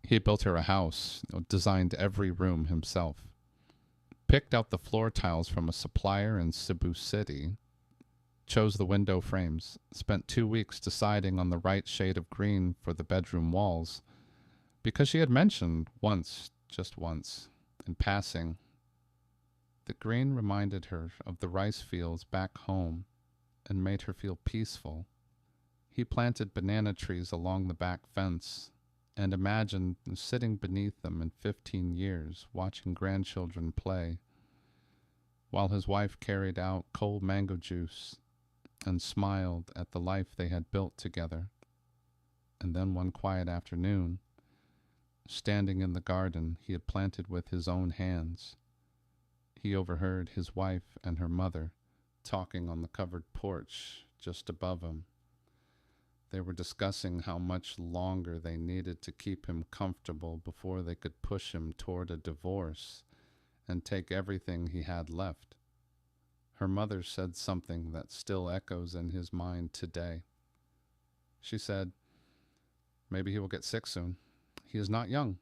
He built her a house, designed every room himself, picked out the floor tiles from a supplier in Cebu City, chose the window frames, spent 2 weeks deciding on the right shade of green for the bedroom walls, because she had mentioned once, just once, in passing, that green reminded her of the rice fields back home and made her feel peaceful. He planted banana trees along the back fence and imagined sitting beneath them in 15 years, watching grandchildren play, while his wife carried out cold mango juice and smiled at the life they had built together. And then one quiet afternoon, standing in the garden he had planted with his own hands, he overheard his wife and her mother talking on the covered porch just above him. They were discussing how much longer they needed to keep him comfortable before they could push him toward a divorce and take everything he had left. Her mother said something that still echoes in his mind today. She said, "Maybe he will get sick soon. He is not young.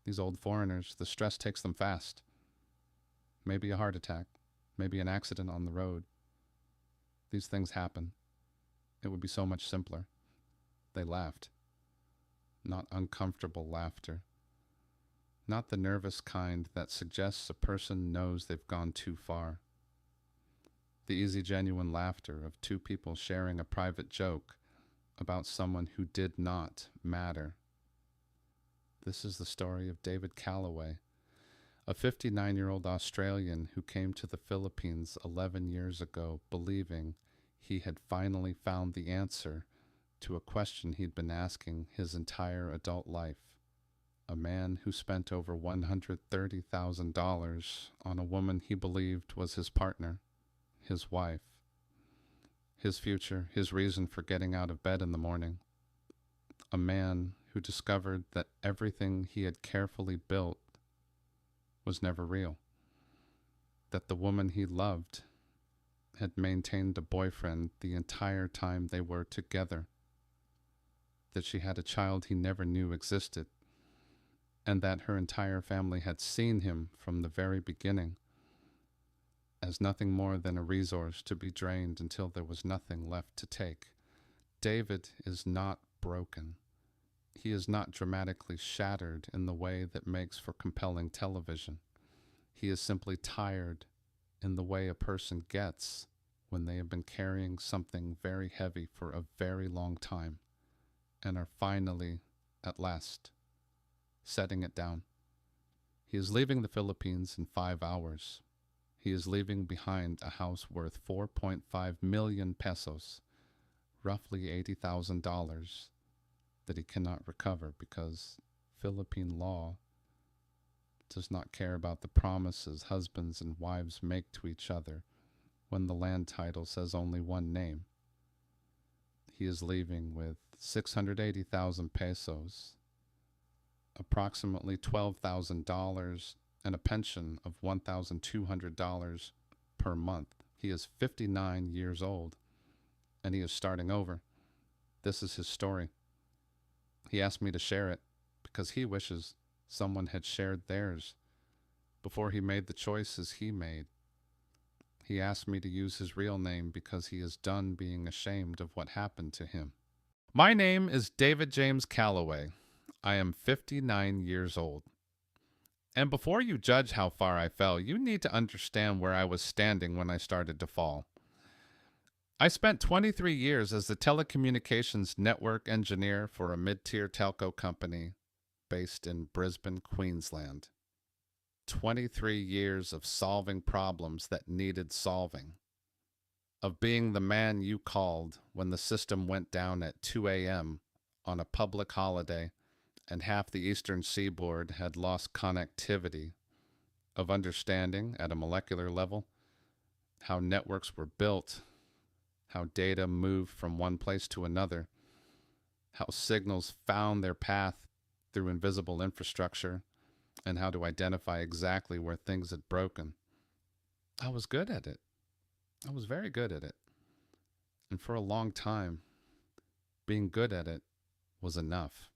These old foreigners, the stress takes them fast. Maybe a heart attack, maybe an accident on the road. These things happen. It would be so much simpler." They laughed. Not uncomfortable laughter. Not the nervous kind that suggests a person knows they've gone too far. The easy, genuine laughter of two people sharing a private joke about someone who did not matter. This is the story of David Calloway, a 59-year-old Australian who came to the Philippines 11 years ago believing he had finally found the answer to a question he'd been asking his entire adult life. A man who spent over $130,000 on a woman he believed was his partner, his wife, his future, his reason for getting out of bed in the morning. A man who discovered that everything he had carefully built was never real. That the woman he loved had maintained a boyfriend the entire time they were together. That she had a child he never knew existed. And that her entire family had seen him from the very beginning as nothing more than a resource to be drained until there was nothing left to take. David is not broken. He is not dramatically shattered in the way that makes for compelling television. He is simply tired in the way a person gets when they have been carrying something very heavy for a very long time and are finally, at last, setting it down. He is leaving the Philippines in 5 hours. He is leaving behind a house worth 4.5 million pesos, roughly $80,000, that he cannot recover because Philippine law does not care about the promises husbands and wives make to each other when the land title says only one name. He is leaving with 680,000 pesos, approximately $12,000, and a pension of $1,200 per month. He is 59 years old, and he is starting over. This is his story. He asked me to share it because he wishes someone had shared theirs before he made the choices he made. He asked me to use his real name because he is done being ashamed of what happened to him. My name is David James Calloway. I am 59 years old. And before you judge how far I fell, you need to understand where I was standing when I started to fall. I spent 23 years as the telecommunications network engineer for a mid-tier telco company based in Brisbane, Queensland. 23 years of solving problems that needed solving. Of being the man you called when the system went down at 2 a.m. on a public holiday and half the eastern seaboard had lost connectivity. Of understanding, at a molecular level, how networks were built, how data moved from one place to another, how signals found their path through invisible infrastructure, and how to identify exactly where things had broken. I was good at it. I was very good at it. And for a long time, being good at it was enough.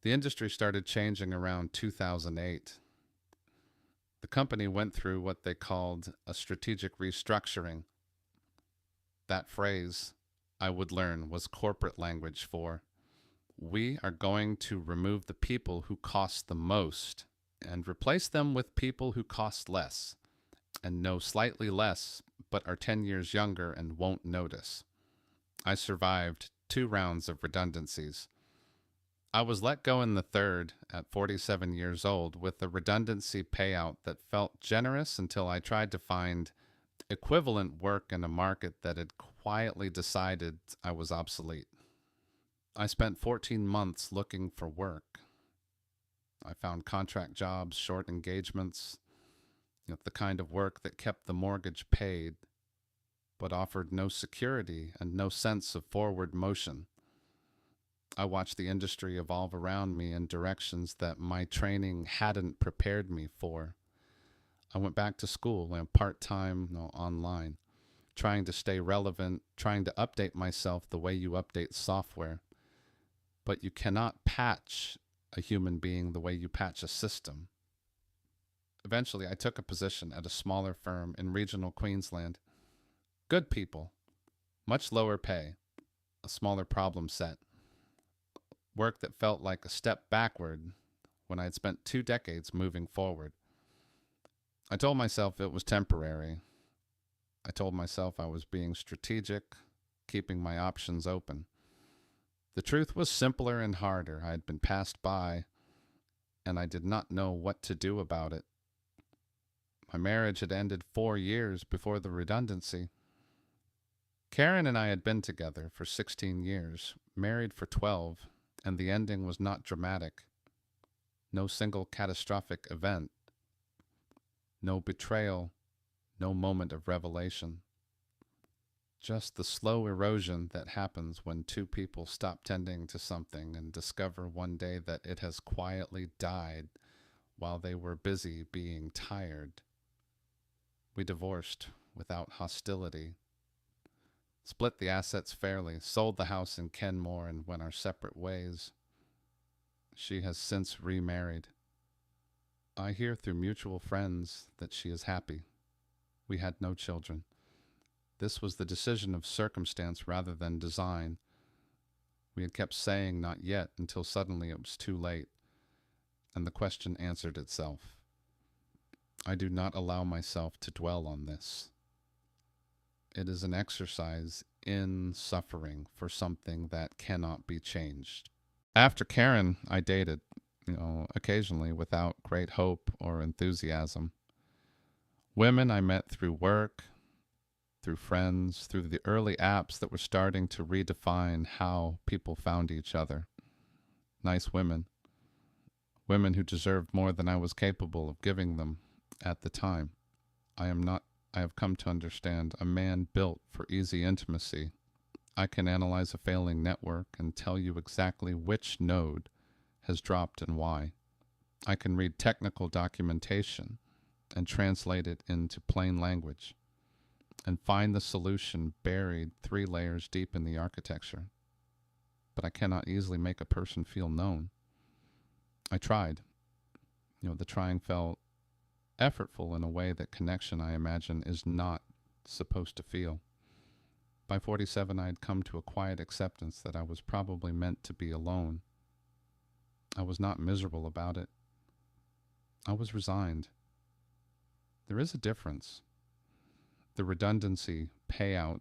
The industry started changing around 2008. The company went through what they called a strategic restructuring. That phrase, I would learn, was corporate language for, we are going to remove the people who cost the most and replace them with people who cost less and know slightly less but are 10 years younger and won't notice. I survived 2 rounds of redundancies. I was let go in the third at 47 years old with a redundancy payout that felt generous until I tried to find equivalent work in a market that had quietly decided I was obsolete. I spent 14 months looking for work. I found contract jobs, short engagements, the kind of work that kept the mortgage paid, but offered no security and no sense of forward motion. I watched the industry evolve around me in directions that my training hadn't prepared me for. I went back to school, part-time, online, trying to stay relevant, trying to update myself the way you update software. But you cannot patch a human being the way you patch a system. Eventually, I took a position at a smaller firm in regional Queensland. Good people, much lower pay, a smaller problem set. Work that felt like a step backward when I had spent 2 decades moving forward. I told myself it was temporary. I told myself I was being strategic, keeping my options open. The truth was simpler and harder. I had been passed by, and I did not know what to do about it. My marriage had ended 4 years before the redundancy. Karen and I had been together for 16 years, married for 12, and the ending was not dramatic. No single catastrophic event. No betrayal. No moment of revelation. Just the slow erosion that happens when 2 people stop tending to something and discover one day that it has quietly died while they were busy being tired. We divorced without hostility, split the assets fairly, sold the house in Kenmore, and went our separate ways. She has since remarried. I hear through mutual friends that she is happy. We had no children. This was the decision of circumstance rather than design. We had kept saying not yet until suddenly it was too late, and the question answered itself. I do not allow myself to dwell on this. It is an exercise in suffering for something that cannot be changed. After Karen, I dated, occasionally without great hope or enthusiasm. Women I met through work, through friends, through the early apps that were starting to redefine how people found each other. Nice women. Women who deserved more than I was capable of giving them at the time. I have come to understand a man built for easy intimacy. I can analyze a failing network and tell you exactly which node has dropped and why. I can read technical documentation and translate it into plain language and find the solution buried 3 layers deep in the architecture. But I cannot easily make a person feel known. I tried. The trying felt effortful in a way that connection, I imagine, is not supposed to feel. By 47, I had come to a quiet acceptance that I was probably meant to be alone. I was not miserable about it. I was resigned. There is a difference. The redundancy payout,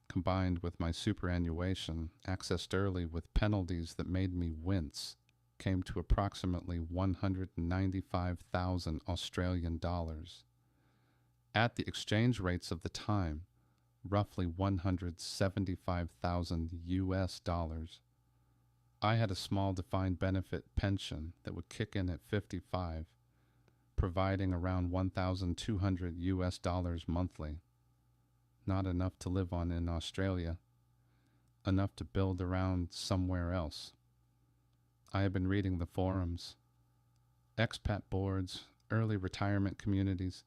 combined with my superannuation, accessed early with penalties that made me wince, came to approximately 195,000 Australian dollars. At the exchange rates of the time, roughly 175,000 US dollars. I had a small defined benefit pension that would kick in at 55, providing around 1,200 US dollars monthly. Not enough to live on in Australia, enough to build around somewhere else. I have been reading the forums, expat boards, early retirement communities,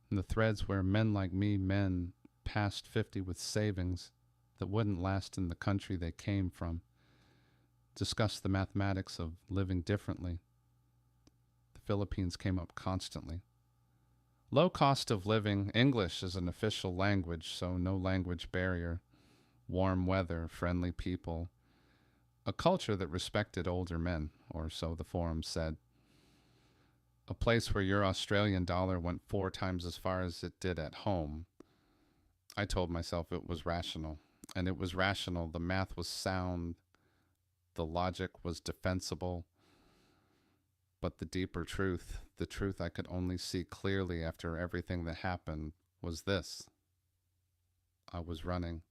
and the threads where men like me, men past 50 with savings that wouldn't last in the country they came from, discussed the mathematics of living differently. The Philippines came up constantly. Low cost of living, English is an official language, so no language barrier. Warm weather, friendly people. A culture that respected older men, or so the forum said. A place where your Australian dollar went 4 times as far as it did at home. I told myself it was rational. And it was rational. The math was sound. The logic was defensible. But the deeper truth, the truth I could only see clearly after everything that happened, was this. I was running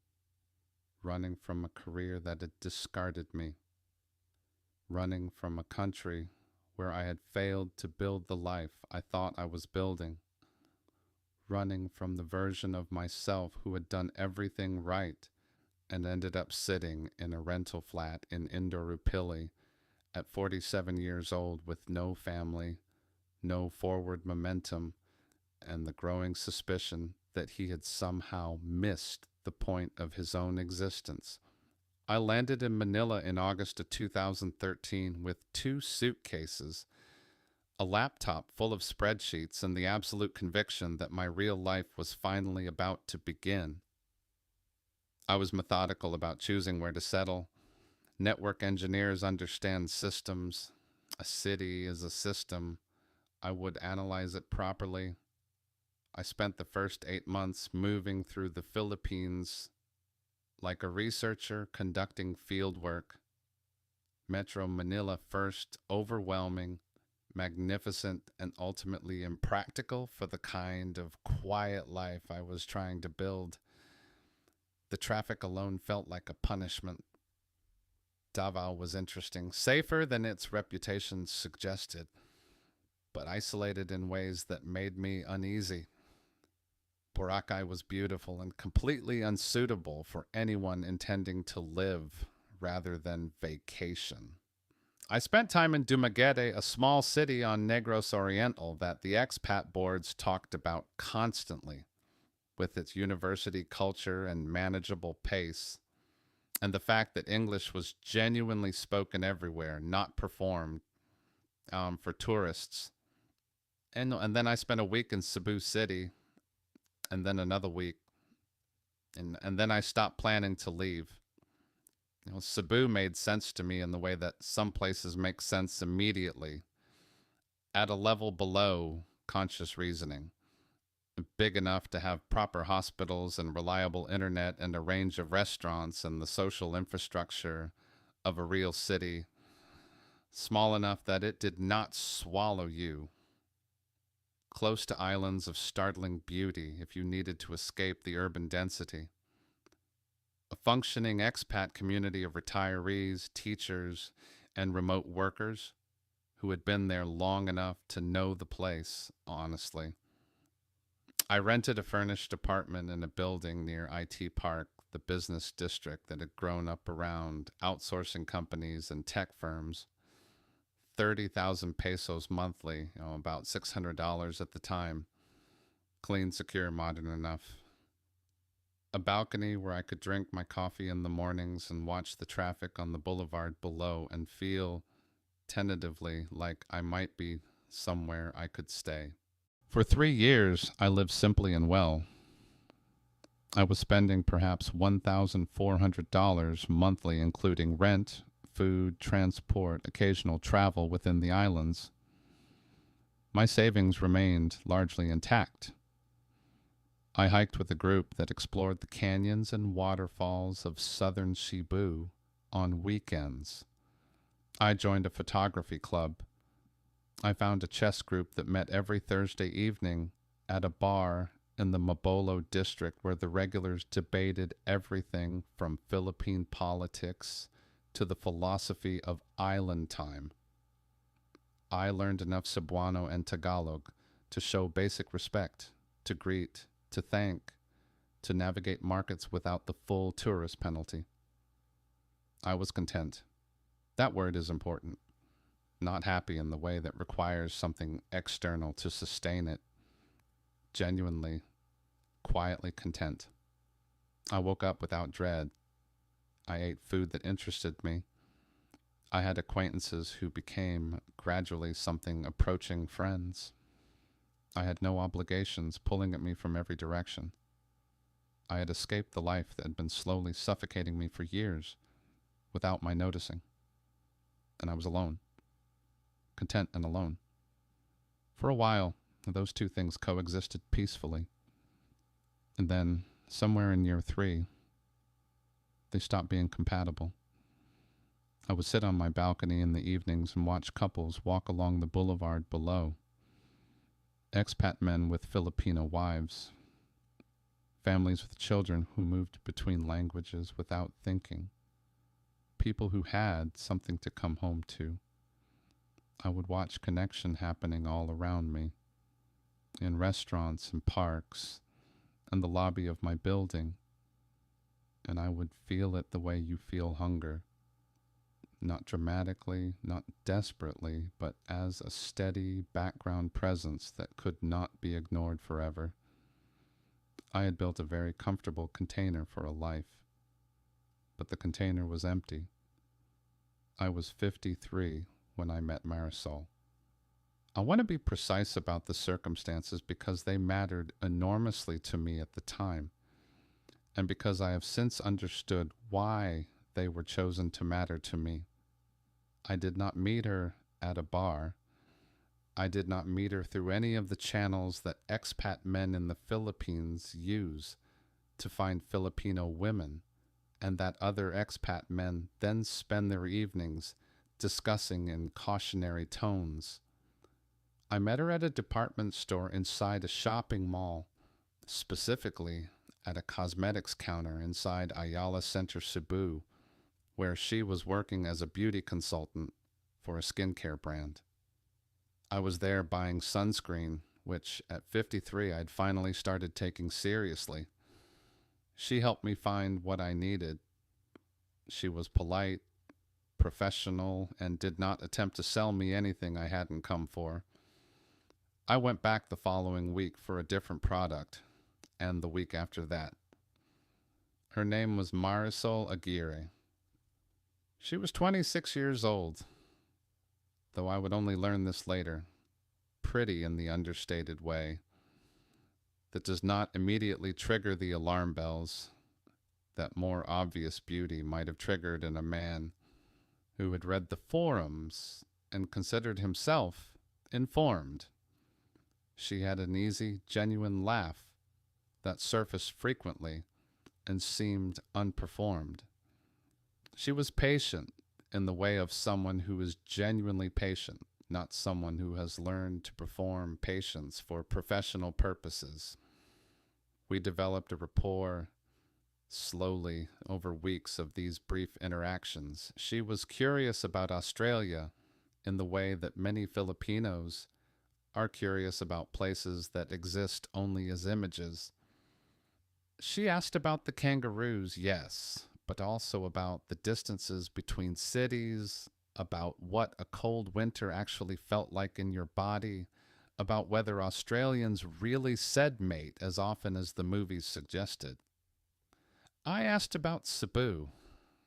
from a career that had discarded me, running from a country where I had failed to build the life I thought I was building, running from the version of myself who had done everything right and ended up sitting in a rental flat in Indooroopilly at 47 years old with no family, no forward momentum, and the growing suspicion that he had somehow missed the point of his own existence. I landed in Manila in August of 2013 with 2 suitcases, a laptop full of spreadsheets, and the absolute conviction that my real life was finally about to begin. I was methodical about choosing where to settle. Network engineers understand systems. A city is a system. I would analyze it properly. I spent the first 8 months moving through the Philippines like a researcher conducting field work. Metro Manila first, overwhelming, magnificent, and ultimately impractical for the kind of quiet life I was trying to build. The traffic alone felt like a punishment. Davao was interesting, safer than its reputation suggested, but isolated in ways that made me uneasy. Boracay was beautiful and completely unsuitable for anyone intending to live rather than vacation. I spent time in Dumaguete, a small city on Negros Oriental that the expat boards talked about constantly, with its university culture and manageable pace, and the fact that English was genuinely spoken everywhere, not performed for tourists. And then I spent a week in Cebu City, and then another week, and then I stopped planning to leave. Cebu made sense to me in the way that some places make sense immediately, at a level below conscious reasoning, big enough to have proper hospitals and reliable internet and a range of restaurants and the social infrastructure of a real city, small enough that it did not swallow you, close to islands of startling beauty if you needed to escape the urban density. A functioning expat community of retirees, teachers, and remote workers who had been there long enough to know the place, honestly. I rented a furnished apartment in a building near IT Park, the business district that had grown up around outsourcing companies and tech firms. 30,000 pesos monthly, about $600 at the time. Clean, secure, modern enough. A balcony where I could drink my coffee in the mornings and watch the traffic on the boulevard below and feel tentatively like I might be somewhere I could stay. For 3 years, I lived simply and well. I was spending perhaps $1,400 monthly, including rent, food, transport, occasional travel within the islands. My savings remained largely intact. I hiked with a group that explored the canyons and waterfalls of southern Cebu on weekends. I joined a photography club. I found a chess group that met every Thursday evening at a bar in the Mabolo district where the regulars debated everything from Philippine politics to the philosophy of island time. I learned enough Cebuano and Tagalog to show basic respect, to greet, to thank, to navigate markets without the full tourist penalty. I was content. That word is important. Not happy in the way that requires something external to sustain it. Genuinely, quietly content. I woke up without dread. I ate food that interested me. I had acquaintances who became gradually something approaching friends. I had no obligations pulling at me from every direction. I had escaped the life that had been slowly suffocating me for years without my noticing. And I was alone, content and alone. For a while, those two things coexisted peacefully. And then, somewhere in year 3, they stopped being compatible. I would sit on my balcony in the evenings and watch couples walk along the boulevard below. Expat men with Filipino wives. Families with children who moved between languages without thinking. People who had something to come home to. I would watch connection happening all around me. In restaurants and parks and the lobby of my building. And I would feel it the way you feel hunger. Not dramatically, not desperately, but as a steady background presence that could not be ignored forever. I had built a very comfortable container for a life, but the container was empty. I was 53 when I met Marisol. I want to be precise about the circumstances because they mattered enormously to me at the time, and because I have since understood why they were chosen to matter to me. I did not meet her at a bar. I did not meet her through any of the channels that expat men in the Philippines use to find Filipino women, and that other expat men then spend their evenings discussing in cautionary tones. I met her at a department store inside a shopping mall, specifically at a cosmetics counter inside Ayala Center, Cebu, where she was working as a beauty consultant for a skincare brand. I was there buying sunscreen, which at 53 I'd finally started taking seriously. She helped me find what I needed. She was polite, professional, and did not attempt to sell me anything I hadn't come for. I went back the following week for a different product, and the week after that. Her name was Marisol Aguirre. She was 26 years old, though I would only learn this later. Pretty in the understated way that does not immediately trigger the alarm bells that more obvious beauty might have triggered in a man who had read the forums and considered himself informed. She had an easy, genuine laugh that surfaced frequently and seemed unperformed. She was patient in the way of someone who is genuinely patient, not someone who has learned to perform patience for professional purposes. We developed a rapport slowly over weeks of these brief interactions. She was curious about Australia in the way that many Filipinos are curious about places that exist only as images. She asked about the kangaroos, yes, but also about the distances between cities, about what a cold winter actually felt like in your body, about whether Australians really said mate as often as the movies suggested. I asked about Cebu,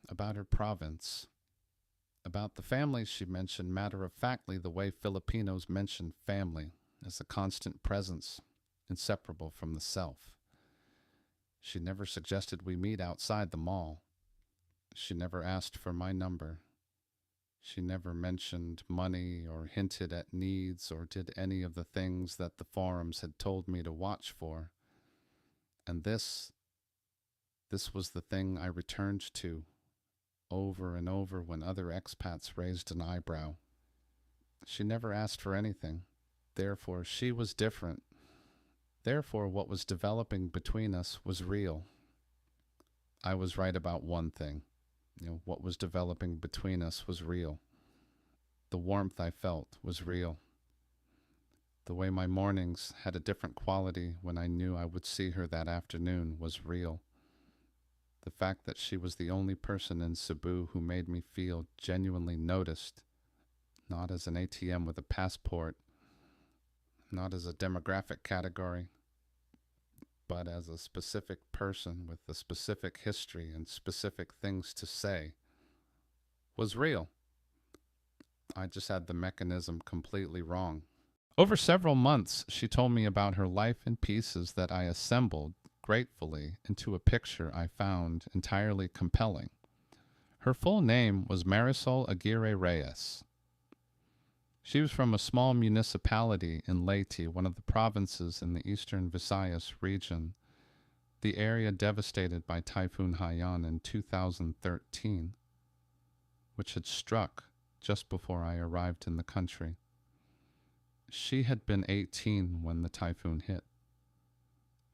about her province, about the families she mentioned matter-of-factly the way Filipinos mention family as a constant presence, inseparable from the self. She never suggested we meet outside the mall. She never asked for my number. She never mentioned money or hinted at needs or did any of the things that the forums had told me to watch for. And this was the thing I returned to over and over when other expats raised an eyebrow. She never asked for anything. Therefore, she was different. Therefore, what was developing between us was real. I was right about one thing. What was developing between us was real. The warmth I felt was real. The way my mornings had a different quality when I knew I would see her that afternoon was real. The fact that she was the only person in Cebu who made me feel genuinely noticed, not as an ATM with a passport, not as a demographic category, but as a specific person with a specific history and specific things to say, was real. I just had the mechanism completely wrong. Over several months, she told me about her life in pieces that I assembled gratefully into a picture I found entirely compelling. Her full name was Marisol Aguirre Reyes. She was from a small municipality in Leyte, one of the provinces in the eastern Visayas region, the area devastated by Typhoon Haiyan in 2013, which had struck just before I arrived in the country. She had been 18 when the typhoon hit.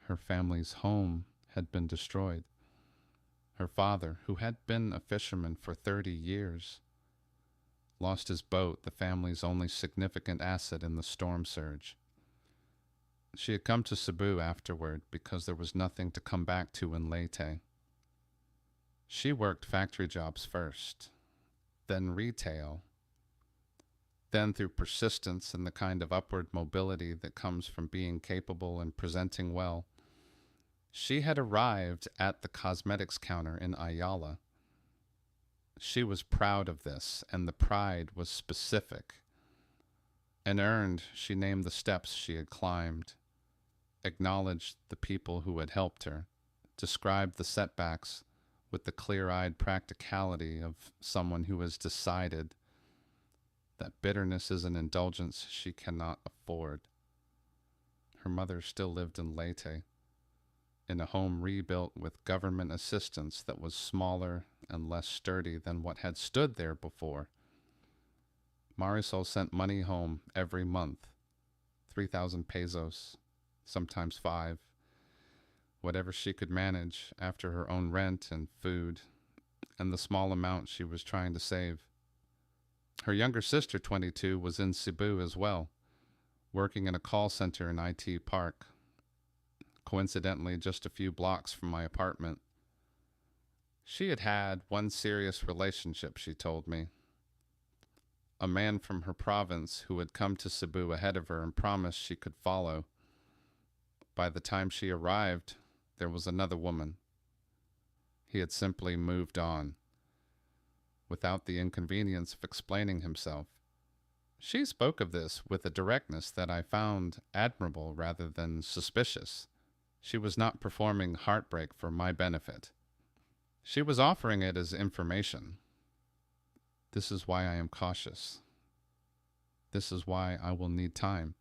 Her family's home had been destroyed. Her father, who had been a fisherman for 30 years, lost his boat, the family's only significant asset in the storm surge. She had come to Cebu afterward because there was nothing to come back to in Leyte. She worked factory jobs first, then retail, then through persistence and the kind of upward mobility that comes from being capable and presenting well, she had arrived at the cosmetics counter in Ayala. She was proud of this, and the pride was specific. And earned, she named the steps she had climbed, acknowledged the people who had helped her, described the setbacks with the clear-eyed practicality of someone who has decided that bitterness is an indulgence she cannot afford. Her mother still lived in Leyte, in a home rebuilt with government assistance that was smaller and less sturdy than what had stood there before. Marisol sent money home every month, 3,000 pesos, sometimes 5, whatever she could manage after her own rent and food, and the small amount she was trying to save. Her younger sister, 22, was in Cebu as well, working in a call center in IT Park, coincidentally just a few blocks from my apartment. She had had one serious relationship, she told me. A man from her province who had come to Cebu ahead of her and promised she could follow. By the time she arrived, there was another woman. He had simply moved on, without the inconvenience of explaining himself. She spoke of this with a directness that I found admirable rather than suspicious. She was not performing Heartbreak for my benefit. She was offering it as information. This is why I am cautious. This is why I will need time.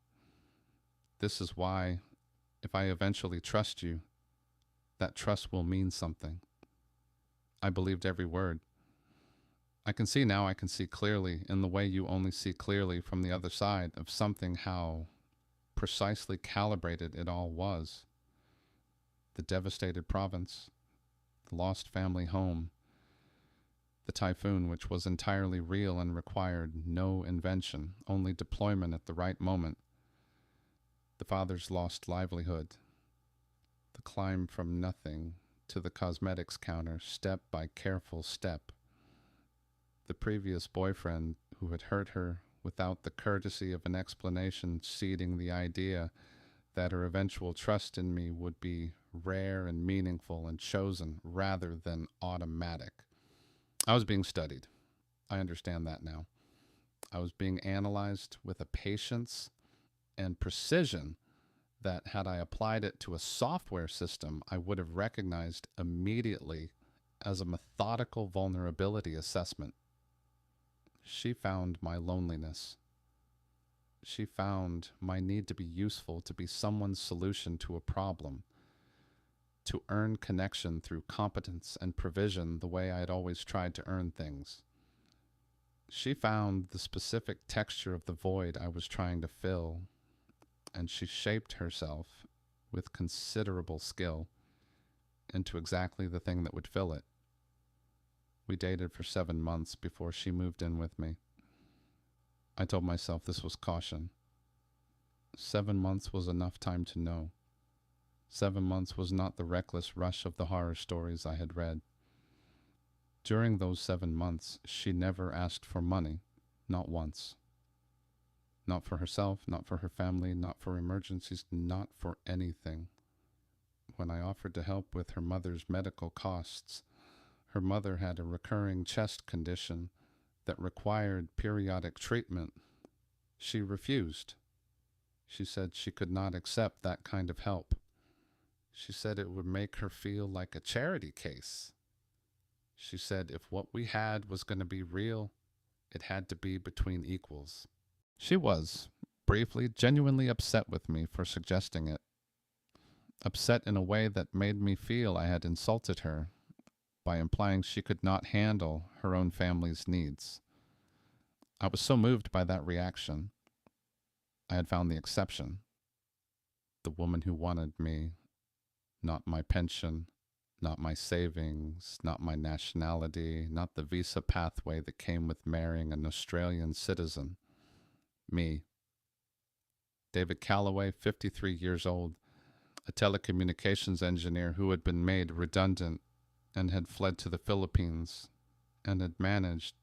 This is why, if I eventually trust you, that trust will mean something. I believed every word. I can see now, I can see clearly in the way you only see clearly from the other side of something, how precisely calibrated it all was. The devastated province, the lost family home, the typhoon, which was entirely real and required no invention, only deployment at the right moment, the father's lost livelihood, the climb from nothing to the cosmetics counter, step by careful step, the previous boyfriend who had hurt her without the courtesy of an explanation, seeding the idea that her eventual trust in me would be rare and meaningful and chosen rather than automatic. I was being studied. I understand that now. I was being analyzed with a patience and precision that, had I applied it to a software system, I would have recognized immediately as a methodical vulnerability assessment. She found my loneliness. She found my need to be useful, to be someone's solution to a problem, to earn connection through competence and provision the way I had always tried to earn things. She found the specific texture of the void I was trying to fill, and she shaped herself with considerable skill into exactly the thing that would fill it. We dated for 7 months before she moved in with me. I told myself this was caution. 7 months was enough time to know. 7 months was not the reckless rush of the horror stories I had read. During those 7 months, she never asked for money, not once. Not for herself, not for her family, not for emergencies, not for anything. When I offered to help with her mother's medical costs, her mother had a recurring chest condition that required periodic treatment, she refused. She said she could not accept that kind of help. She said it would make her feel like a charity case. She said if what we had was going to be real, it had to be between equals. She was, briefly, genuinely upset with me for suggesting it. Upset in a way that made me feel I had insulted her by implying she could not handle her own family's needs. I was so moved by that reaction. I had found the exception. The woman who wanted me, not my pension, not my savings, not my nationality, not the visa pathway that came with marrying an Australian citizen. Me. David Calloway, 53 years old, a telecommunications engineer who had been made redundant and had fled to the Philippines and had managed,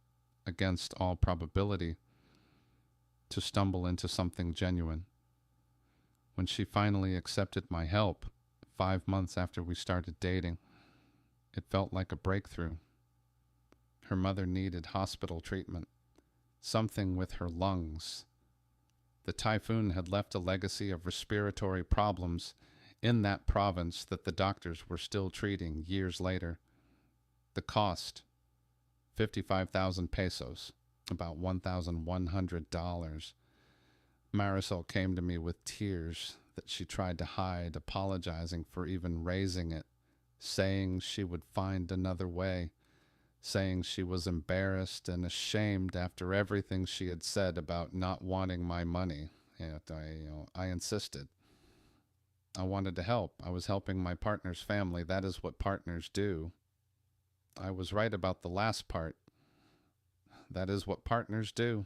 against all probability, to stumble into something genuine. When she finally accepted my help, 5 months after we started dating, it felt like a breakthrough. Her mother needed hospital treatment, something with her lungs. The typhoon had left a legacy of respiratory problems in that province that the doctors were still treating years later. The cost, 55,000 pesos, about $1,100. Marisol came to me with tears that she tried to hide, apologizing for even raising it, saying she would find another way, saying she was embarrassed and ashamed after everything she had said about not wanting my money. And I insisted. I wanted to help. I was helping my partner's family. That is what partners do. I was right about the last part. That is what partners do.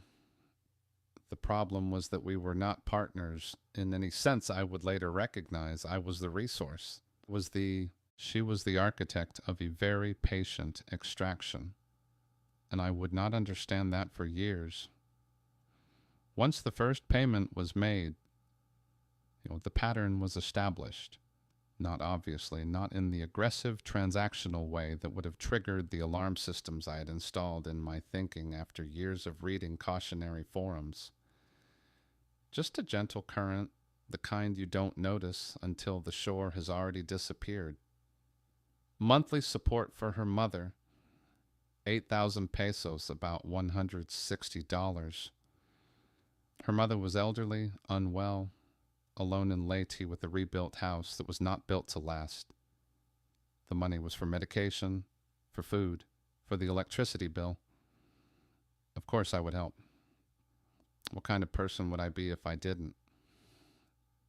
The problem was that we were not partners in any sense I would later recognize. I was the resource. She was the architect of a very patient extraction, and I would not understand that for years. Once the first payment was made, the pattern was established. Not obviously, not in the aggressive transactional way that would have triggered the alarm systems I had installed in my thinking after years of reading cautionary forums. Just a gentle current, the kind you don't notice until the shore has already disappeared. Monthly support for her mother, 8,000 pesos, about $160. Her mother was elderly, unwell, alone in Leyte with a rebuilt house that was not built to last. The money was for medication, for food, for the electricity bill. Of course I would help. What kind of person would I be if I didn't?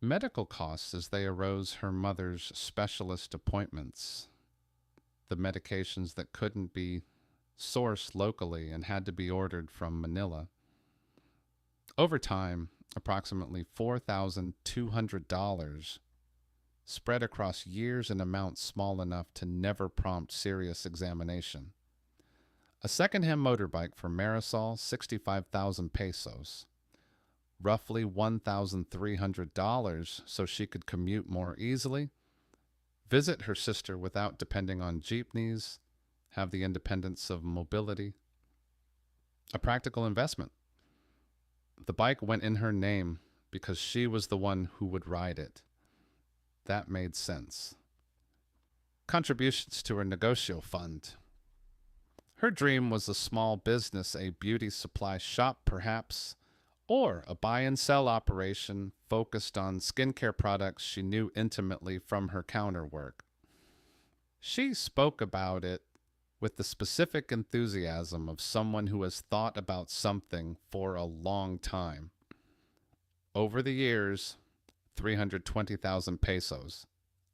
Medical costs as they arose, her mother's specialist appointments, the medications that couldn't be sourced locally and had to be ordered from Manila. Over time, approximately $4,200 spread across years in amounts small enough to never prompt serious examination. A second-hand motorbike for Marisol, 65,000 pesos. Roughly $1,300 so she could commute more easily, visit her sister without depending on jeepneys, have the independence of mobility. A practical investment. The bike went in her name because she was the one who would ride it. That made sense. Contributions to her negotio fund. Her dream was a small business, a beauty supply shop perhaps, or a buy and sell operation focused on skincare products she knew intimately from her counter work. She spoke about it with the specific enthusiasm of someone who has thought about something for a long time. Over the years, 320,000 pesos,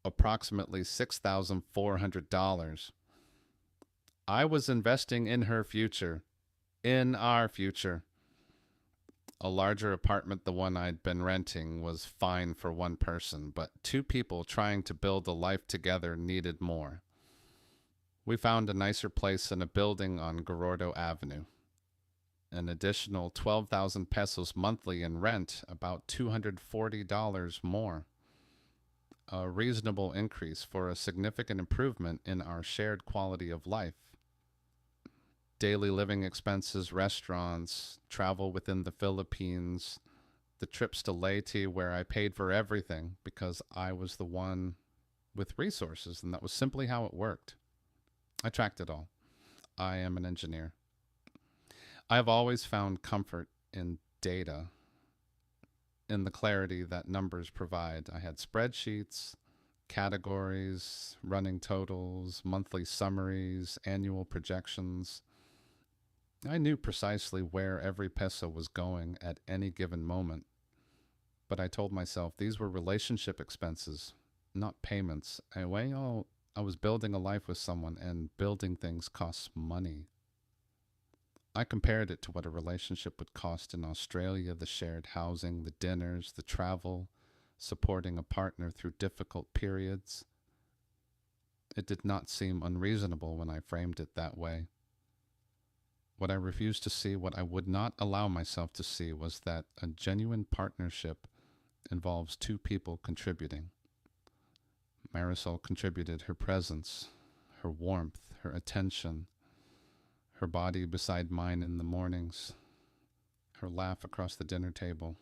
approximately $6,400. I was investing in her future, in our future. A larger apartment, the one I'd been renting, was fine for one person, but two people trying to build a life together needed more. We found a nicer place in a building on Gorordo Avenue. An additional 12,000 pesos monthly in rent, about $240 more. A reasonable increase for a significant improvement in our shared quality of life. daily living expenses, restaurants, travel within the Philippines, the trips to Leyte where I paid for everything because I was the one with resources, and that was simply how it worked. I tracked it all. I am an engineer. I have always found comfort in data, in the clarity that numbers provide. I had spreadsheets, categories, running totals, monthly summaries, annual projections. I knew precisely where every peso was going at any given moment, but I told myself these were relationship expenses, not payments. Anyway, I was building a life with someone, and building things costs money. I compared it to what a relationship would cost in Australia: the shared housing, the dinners, the travel, supporting a partner through difficult periods. It did not seem unreasonable when I framed it that way. What I refused to see, what I would not allow myself to see, was that a genuine partnership involves two people contributing. Marisol contributed her presence, her warmth, her attention, her body beside mine in the mornings, her laugh across the dinner table,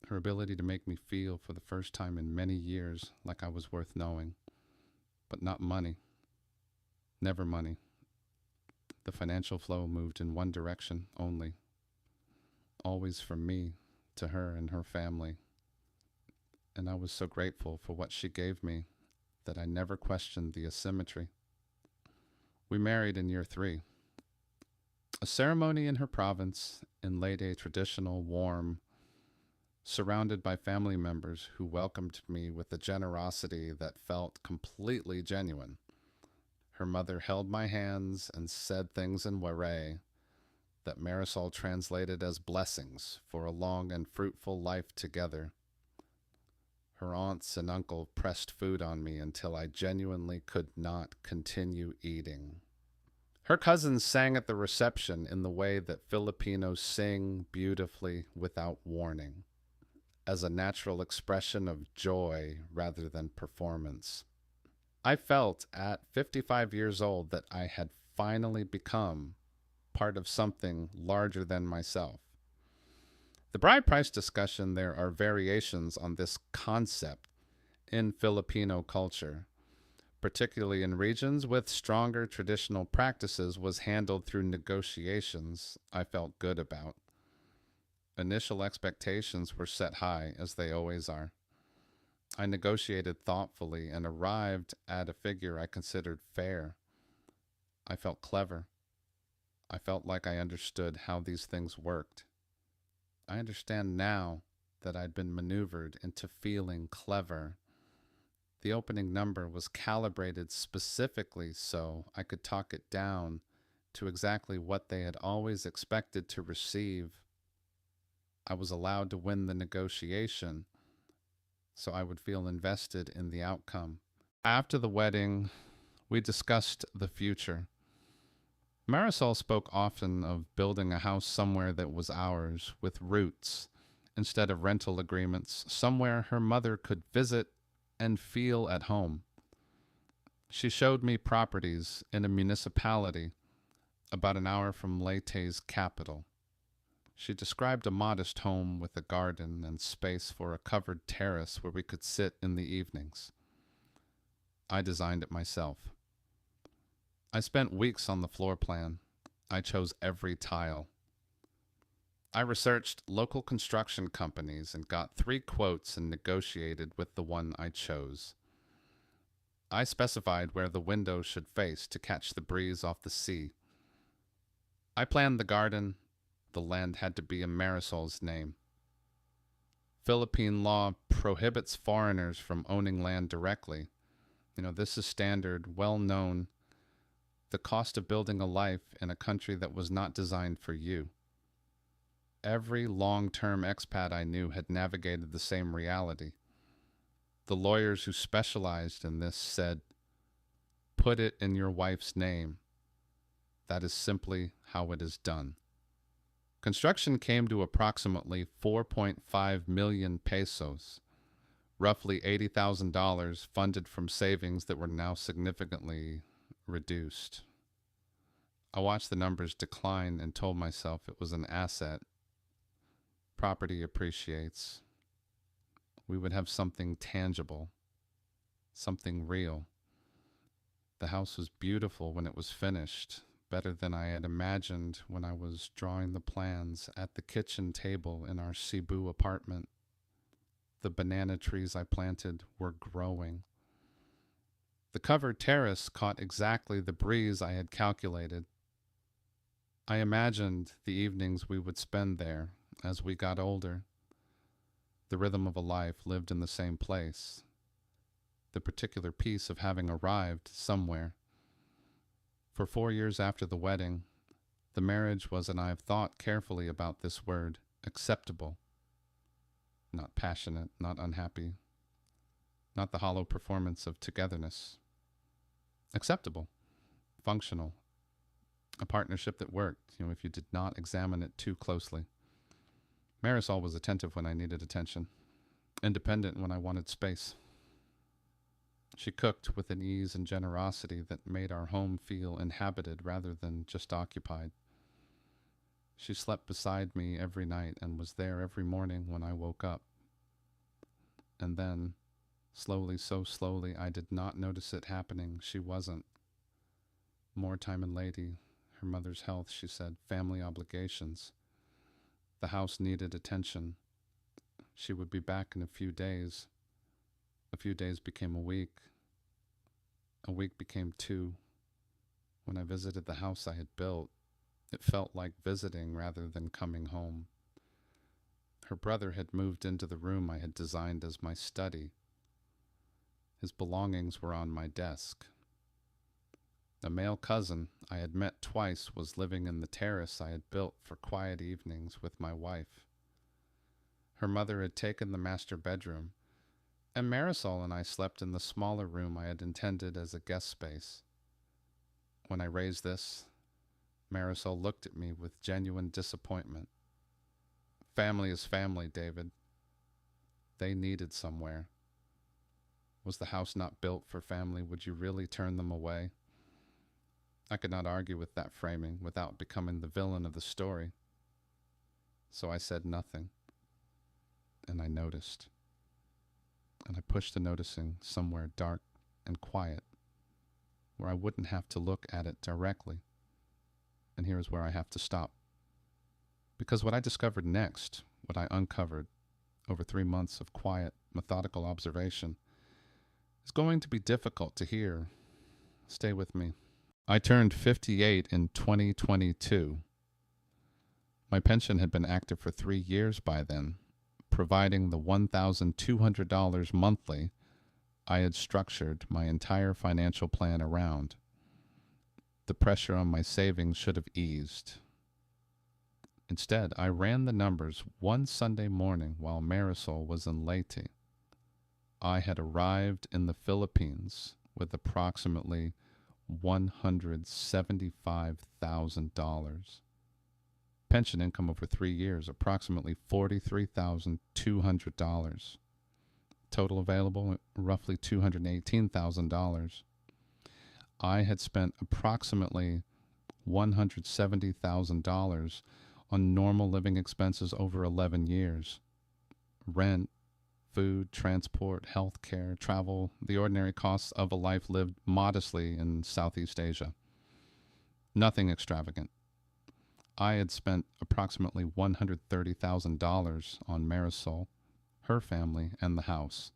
her ability to make me feel for the first time in many years like I was worth knowing. But not money. Never money. The financial flow moved in one direction only. Always from me to her and her family. And I was so grateful for what she gave me that I never questioned the asymmetry. We married in year 3. A ceremony in her province in Leyte, traditional, warm, surrounded by family members who welcomed me with a generosity that felt completely genuine. Her mother held my hands and said things in Waray that Marisol translated as blessings for a long and fruitful life together. Her aunts and uncle pressed food on me until I genuinely could not continue eating. Her cousins sang at the reception in the way that Filipinos sing beautifully without warning, as a natural expression of joy rather than performance. I felt at 55 years old that I had finally become part of something larger than myself. The bride price discussion, there are variations on this concept in Filipino culture, particularly in regions with stronger traditional practices, was handled through negotiations I felt good about. Initial expectations were set high, as they always are. I negotiated thoughtfully and arrived at a figure I considered fair. I felt clever. I felt like I understood how these things worked. I understand now that I'd been maneuvered into feeling clever. The opening number was calibrated specifically so I could talk it down to exactly what they had always expected to receive. I was allowed to win the negotiation, so I would feel invested in the outcome. After the wedding, we discussed the future. Marisol spoke often of building a house somewhere that was ours, with roots, instead of rental agreements, somewhere her mother could visit and feel at home. She showed me properties in a municipality about an hour from Leyte's capital. She described a modest home with a garden and space for a covered terrace where we could sit in the evenings. I designed it myself. I spent weeks on the floor plan. I chose every tile. I researched local construction companies and got 3 quotes and negotiated with the one I chose. I specified where the window should face to catch the breeze off the sea. I planned the garden. The land had to be in Marisol's name. Philippine law prohibits foreigners from owning land directly. This is standard, well known. The cost of building a life in a country that was not designed for you. Every long-term expat I knew had navigated the same reality. The lawyers who specialized in this said, "Put it in your wife's name. That is simply how it is done." Construction came to approximately 4.5 million pesos, roughly $80,000 funded from savings that were now significantly reduced. I watched the numbers decline and told myself it was an asset. Property appreciates. We would have something tangible, something real. The house was beautiful when it was finished, better than I had imagined when I was drawing the plans at the kitchen table in our Cebu apartment. The banana trees I planted were growing. The covered terrace caught exactly the breeze I had calculated. I imagined the evenings we would spend there as we got older. The rhythm of a life lived in the same place. The particular peace of having arrived somewhere. For 4 years after the wedding, the marriage was, and I have thought carefully about this word, acceptable. Not passionate, not unhappy, not the hollow performance of togetherness. Acceptable, functional, a partnership that worked, if you did not examine it too closely. Marisol was attentive when I needed attention, independent when I wanted space. She cooked with an ease and generosity that made our home feel inhabited rather than just occupied. She slept beside me every night and was there every morning when I woke up. And then, slowly, so slowly, I did not notice it happening. She wasn't. More time and lady, her mother's health, she said, family obligations. The house needed attention. She would be back in a few days. A few days became a week. A week became 2. When I visited the house I had built, it felt like visiting rather than coming home. Her brother had moved into the room I had designed as my study. His belongings were on my desk. A male cousin I had met twice was living in the terrace I had built for quiet evenings with my wife. Her mother had taken the master bedroom, and Marisol and I slept in the smaller room I had intended as a guest space. When I raised this, Marisol looked at me with genuine disappointment. Family is family, David. They needed somewhere. Was the house not built for family? Would you really turn them away? I could not argue with that framing without becoming the villain of the story. So I said nothing, and I noticed. And I pushed the noticing somewhere dark and quiet, where I wouldn't have to look at it directly. And here's where I have to stop. Because what I discovered next, what I uncovered over 3 months of quiet, methodical observation, is going to be difficult to hear. Stay with me. I turned 58 in 2022. My pension had been active for 3 years by then, providing the $1,200 monthly I had structured my entire financial plan around. The pressure on my savings should have eased. Instead, I ran the numbers one Sunday morning while Marisol was in Leyte. I had arrived in the Philippines with approximately $175,000. Pension income over 3 years, approximately $43,200. Total available, roughly $218,000. I had spent approximately $170,000 on normal living expenses over 11 years. Rent, food, transport, health care, travel, the ordinary costs of a life lived modestly in Southeast Asia. Nothing extravagant. I had spent approximately $130,000 on Marisol, her family, and the house.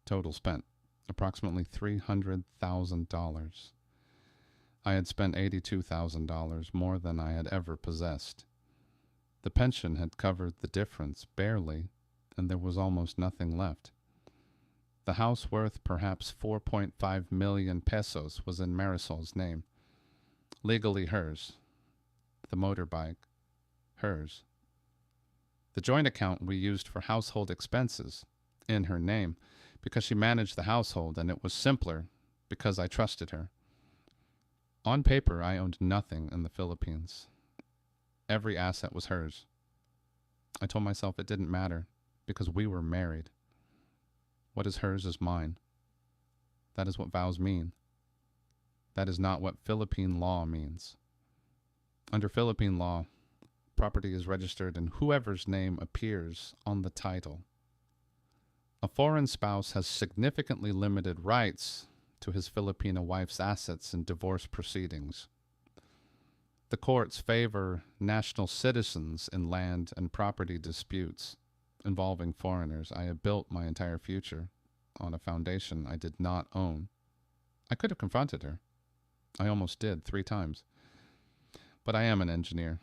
Total spent approximately $300,000. I had spent $82,000 more than I had ever possessed. The pension had covered the difference barely, and there was almost nothing left. The house, worth perhaps 4.5 million pesos, was in Marisol's name. Legally hers. The motorbike, hers. The joint account we used for household expenses, in her name, because she managed the household, and it was simpler because I trusted her. On paper, I owned nothing in the Philippines. Every asset was hers. I told myself it didn't matter because we were married. What is hers is mine. That is what vows mean. That is not what Philippine law means. Under Philippine law, property is registered in whoever's name appears on the title. A foreign spouse has significantly limited rights to his Filipino wife's assets in divorce proceedings. The courts favor national citizens in land and property disputes involving foreigners. I have built my entire future on a foundation I did not own. I could have confronted her. I almost did 3 times. But I am an engineer.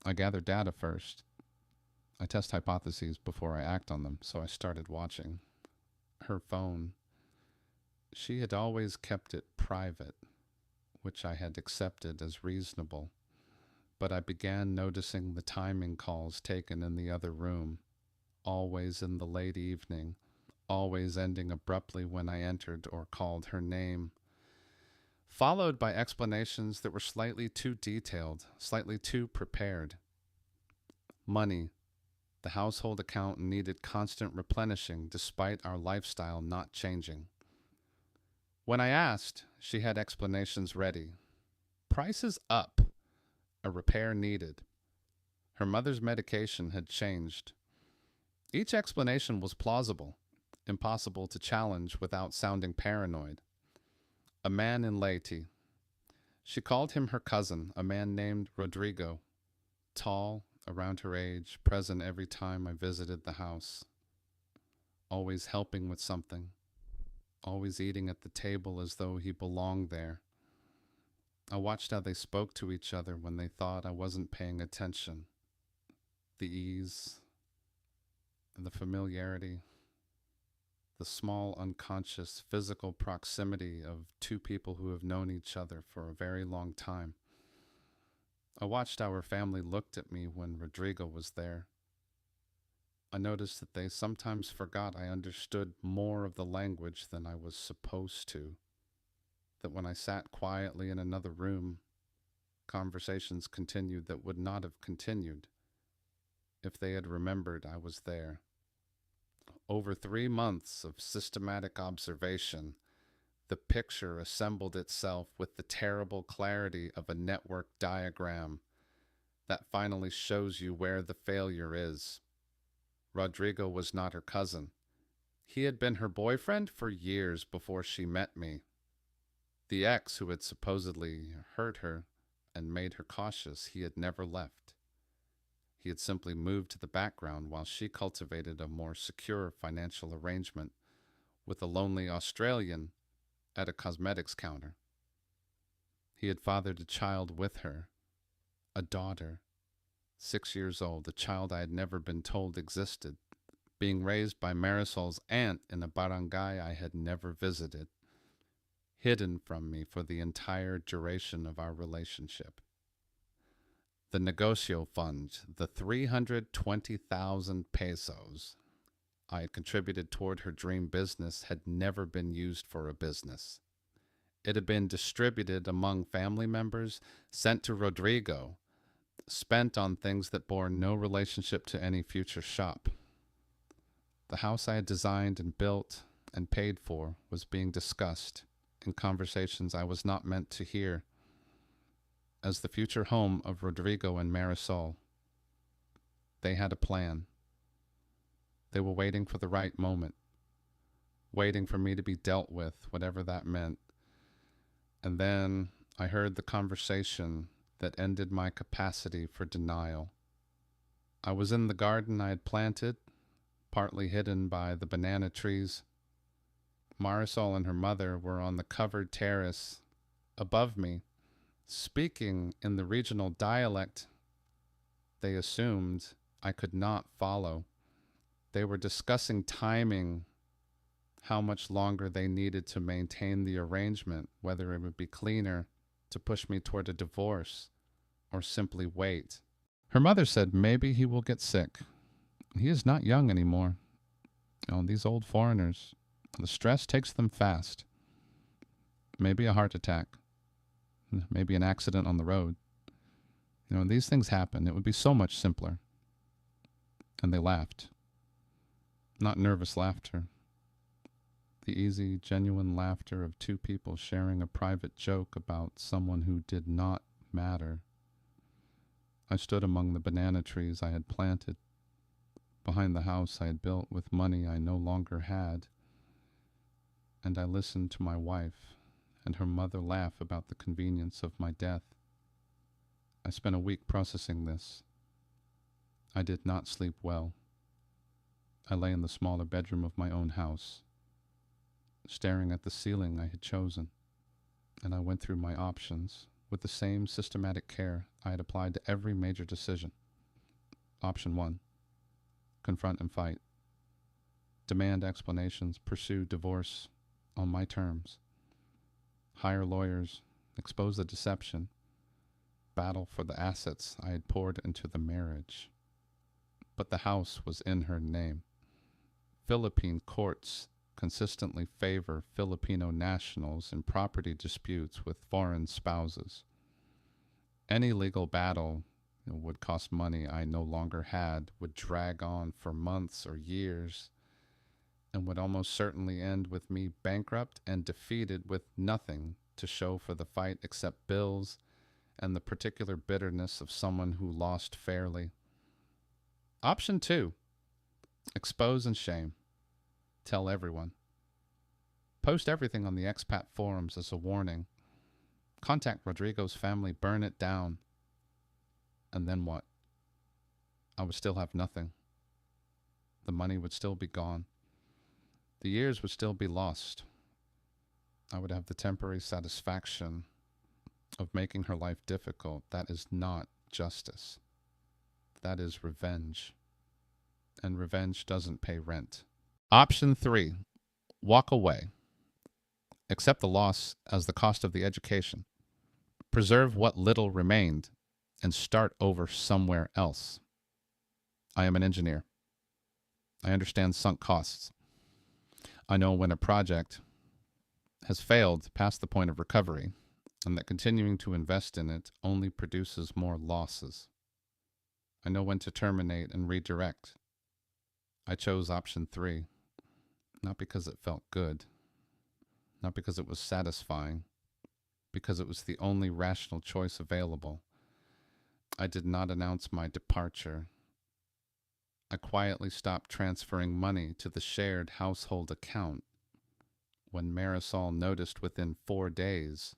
I gather data first. I test hypotheses before I act on them, so I started watching. Her phone. She had always kept it private, which I had accepted as reasonable, but I began noticing the timing calls taken in the other room, always in the late evening, always ending abruptly when I entered or called her name, followed by explanations that were slightly too detailed, slightly too prepared. Money. The household account needed constant replenishing despite our lifestyle not changing. When I asked, she had explanations ready. Prices up. A repair needed. Her mother's medication had changed. Each explanation was plausible, impossible to challenge without sounding paranoid. A man in Leyte. She called him her cousin, a man named Rodrigo, tall, around her age, present every time I visited the house, always helping with something, always eating at the table as though he belonged there. I watched how they spoke to each other when they thought I wasn't paying attention. The ease, and the familiarity, the small unconscious physical proximity of 2 people who have known each other for a very long time. I watched how her family looked at me when Rodrigo was there. I noticed that they sometimes forgot I understood more of the language than I was supposed to. That when I sat quietly in another room, conversations continued that would not have continued if they had remembered I was there. Over 3 months of systematic observation, the picture assembled itself with the terrible clarity of a network diagram that finally shows you where the failure is. Rodrigo was not her cousin. He had been her boyfriend for years before she met me. The ex who had supposedly hurt her and made her cautious, he had never left. He had simply moved to the background while she cultivated a more secure financial arrangement with a lonely Australian at a cosmetics counter. He had fathered a child with her, a daughter, 6 years old, a child I had never been told existed, being raised by Marisol's aunt in a barangay I had never visited, hidden from me for the entire duration of our relationship. The negocio fund, the 320,000 pesos I had contributed toward her dream business, had never been used for a business. It had been distributed among family members, sent to Rodrigo, spent on things that bore no relationship to any future shop. The house I had designed and built and paid for was being discussed in conversations I was not meant to hear as the future home of Rodrigo and Marisol. They had a plan. They were waiting for the right moment, waiting for me to be dealt with, whatever that meant. And then I heard the conversation that ended my capacity for denial. I was in the garden I had planted, partly hidden by the banana trees. Marisol and her mother were on the covered terrace above me, speaking in the regional dialect they assumed I could not follow. They were discussing timing, how much longer they needed to maintain the arrangement, whether it would be cleaner to push me toward a divorce or simply wait. Her mother said maybe he will get sick. He is not young anymore. These old foreigners, the stress takes them fast. Maybe a heart attack. Maybe an accident on the road. These things happen. It would be so much simpler. And they laughed. Not nervous laughter. The easy, genuine laughter of 2 people sharing a private joke about someone who did not matter I stood among the banana trees I had planted behind the house I had built with money I no longer had, and I listened to my wife and her mother laugh about the convenience of my death. I spent a week processing this. I did not sleep well. I lay in the smaller bedroom of my own house, staring at the ceiling I had chosen, and I went through my options with the same systematic care I had applied to every major decision. Option 1. Confront and fight. Demand explanations, pursue divorce on my terms. Hire lawyers, expose the deception, battle for the assets I had poured into the marriage. But the house was in her name. Philippine courts consistently favor Filipino nationals in property disputes with foreign spouses. Any legal battle would cost money I no longer had, would drag on for months or years, and would almost certainly end with me bankrupt and defeated with nothing to show for the fight except bills and the particular bitterness of someone who lost fairly. Option 2. Expose and shame. Tell everyone. Post everything on the Expat forums as a warning. Contact Rodrigo's family, burn it down. And then what? I would still have nothing. The money would still be gone. The years would still be lost. I would have the temporary satisfaction of making her life difficult. That is not justice. That is revenge. And revenge doesn't pay rent. Option 3. Walk away. Accept the loss as the cost of the education. Preserve what little remained and start over somewhere else. I am an engineer. I understand sunk costs. I know when a project has failed past the point of recovery and that continuing to invest in it only produces more losses. I know when to terminate and redirect. I chose option 3, not because it felt good, not because it was satisfying, because it was the only rational choice available. I did not announce my departure. I quietly stopped transferring money to the shared household account when Marisol noticed within 4 days,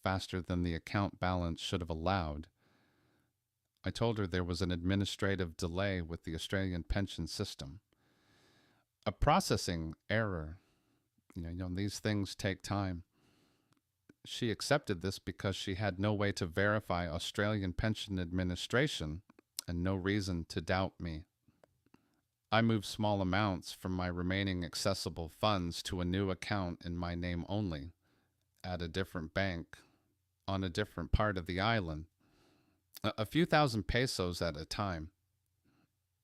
faster than the account balance should have allowed. I told her there was an administrative delay with the Australian pension system. A processing error. These things take time. She accepted this because she had no way to verify Australian Pension Administration and no reason to doubt me. I moved small amounts from my remaining accessible funds to a new account in my name only, at a different bank, on a different part of the island. A few thousand pesos at a time.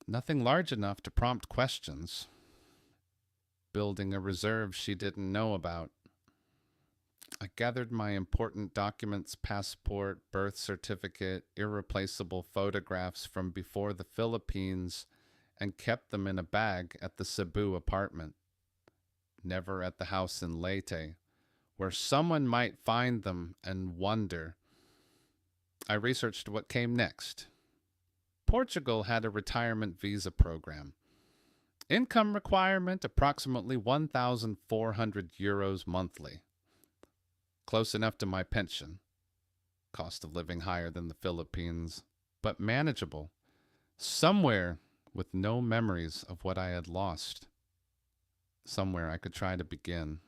Nothing large enough to prompt questions. Building a reserve she didn't know about. I gathered my important documents, passport, birth certificate, irreplaceable photographs from before the Philippines, and kept them in a bag at the Cebu apartment. Never at the house in Leyte, where someone might find them and wonder. I researched what came next. Portugal had a retirement visa program. Income requirement approximately 1,400 euros monthly. Close enough to my pension. Cost of living higher than the Philippines, but manageable. Somewhere with no memories of what I had lost. Somewhere I could try to begin.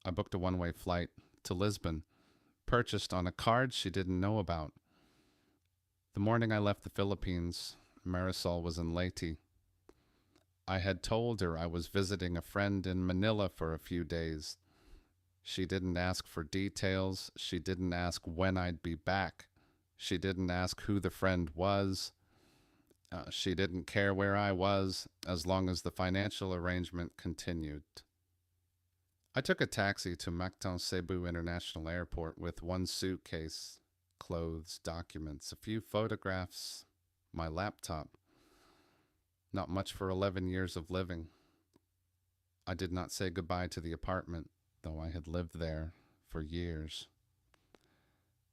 I booked a one-way flight to Lisbon, purchased on a card she didn't know about. The morning I left the Philippines, Marisol was in Leyte. I had told her I was visiting a friend in Manila for a few days. She didn't ask for details. She didn't ask when I'd be back. She didn't ask who the friend was. She didn't care where I was as long as the financial arrangement continued. I took a taxi to Mactan Cebu International Airport with one suitcase, clothes, documents, a few photographs, my laptop. Not much for 11 years of living. I did not say goodbye to the apartment, though I had lived there for years.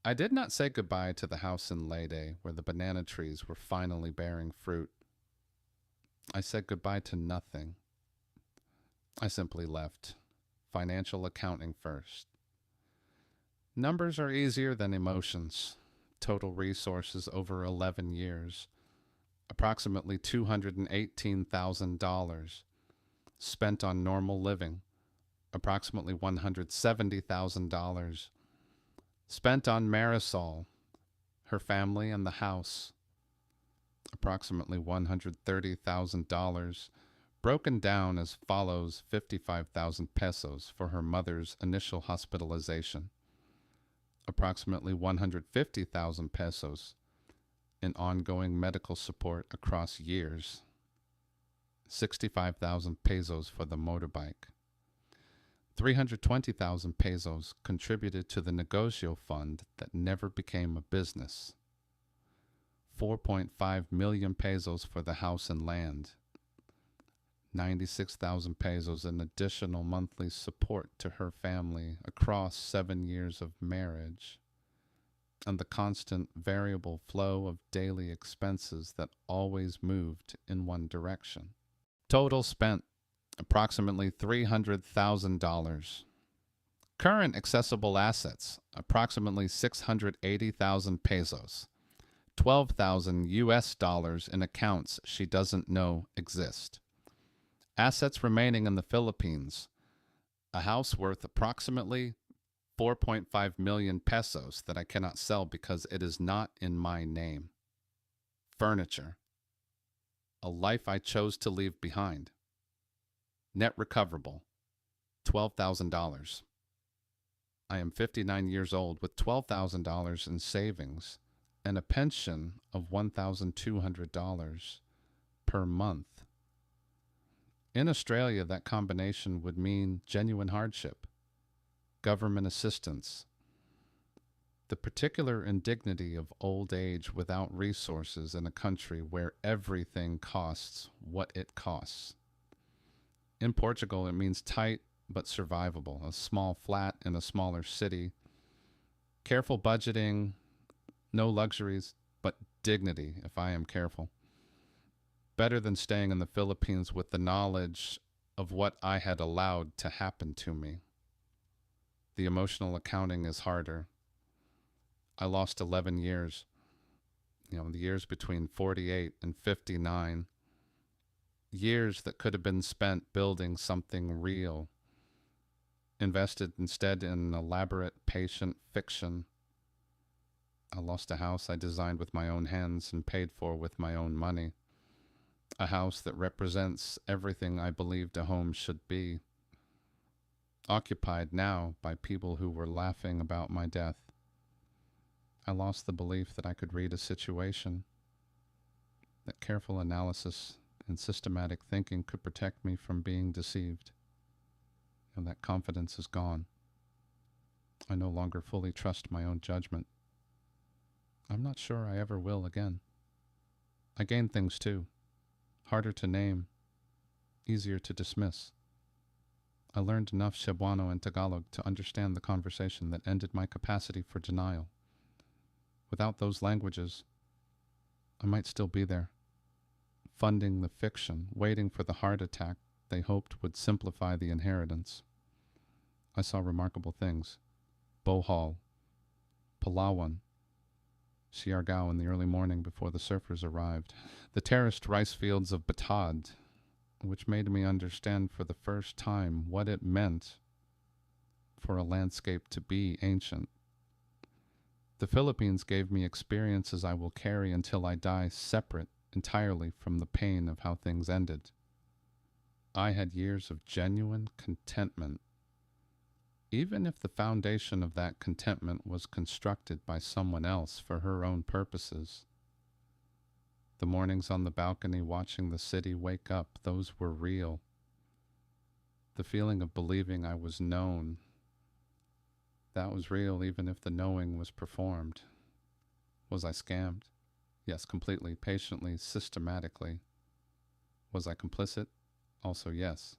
I did not say goodbye to the house in Leyte where the banana trees were finally bearing fruit. I said goodbye to nothing. I simply left. Financial accounting first. Numbers are easier than emotions. Total resources over 11 years. Approximately $218,000 spent on normal living. Approximately $170,000 spent on Marisol, her family, and the house. Approximately $130,000 broken down as follows: 55,000 pesos for her mother's initial hospitalization. Approximately 150,000 pesos in ongoing medical support across years. 65,000 pesos for the motorbike. 320,000 pesos contributed to the negocio fund that never became a business. 4.5 million pesos for the house and land. 96,000 pesos in additional monthly support to her family across 7 years of marriage, and the constant variable flow of daily expenses that always moved in one direction. Total spent approximately $300,000. Current accessible assets, approximately 680,000 pesos. 12,000 US dollars in accounts she doesn't know exist. Assets remaining in the Philippines, a house worth approximately 4.5 million pesos that I cannot sell because it is not in my name. Furniture, a life I chose to leave behind. Net recoverable, $12,000. I am 59 years old with $12,000 in savings and a pension of $1,200 per month. In Australia, that combination would mean genuine hardship, government assistance, the particular indignity of old age without resources in a country where everything costs what it costs. In Portugal, it means tight but survivable, a small flat in a smaller city, careful budgeting, no luxuries, but dignity if I am careful. Better than staying in the Philippines with the knowledge of what I had allowed to happen to me. The emotional accounting is harder. I lost 11 years, the years between 48 and 59. Years that could have been spent building something real, invested instead in elaborate, patient fiction. I lost a house I designed with my own hands and paid for with my own money. A house that represents everything I believed a home should be. Occupied now by people who were laughing about my death. I lost the belief that I could read a situation, that careful analysis and systematic thinking could protect me from being deceived. And that confidence is gone. I no longer fully trust my own judgment. I'm not sure I ever will again. I gained things too. Harder to name, easier to dismiss. I learned enough Cebuano and Tagalog to understand the conversation that ended my capacity for denial. Without those languages, I might still be there, funding the fiction, waiting for the heart attack they hoped would simplify the inheritance. I saw remarkable things. Bohol, Palawan, Siargao in the early morning before the surfers arrived, the terraced rice fields of Batad, which made me understand for the first time what it meant for a landscape to be ancient. The Philippines gave me experiences I will carry until I die, separate entirely from the pain of how things ended. I had years of genuine contentment, even if the foundation of that contentment was constructed by someone else for her own purposes. The mornings on the balcony watching the city wake up, those were real. The feeling of believing I was known, that was real even if the knowing was performed. Was I scammed? Yes, completely, patiently, systematically. Was I complicit? Also yes.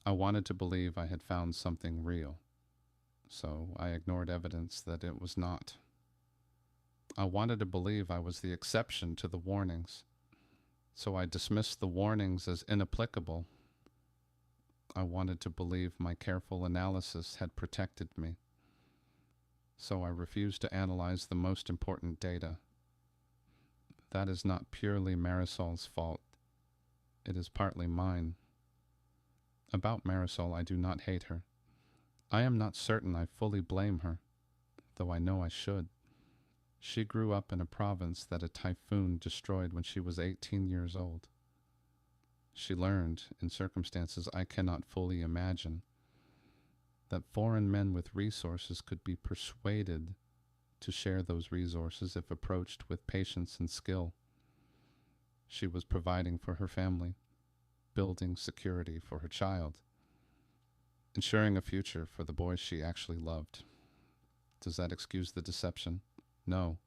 I wanted to believe I had found something real. so I ignored evidence that it was not. I wanted to believe I was the exception to the warnings, so I dismissed the warnings as inapplicable. I wanted to believe my careful analysis had protected me, so I refused to analyze the most important data. That is not purely Marisol's fault. It is partly mine. About Marisol, I do not hate her. I am not certain I fully blame her, though I know I should. She grew up in a province that a typhoon destroyed when she was 18 years old. She learned, in circumstances I cannot fully imagine, that foreign men with resources could be persuaded to share those resources if approached with patience and skill. She was providing for her family, building security for her child, ensuring a future for the boys she actually loved. Does that excuse the deception? No.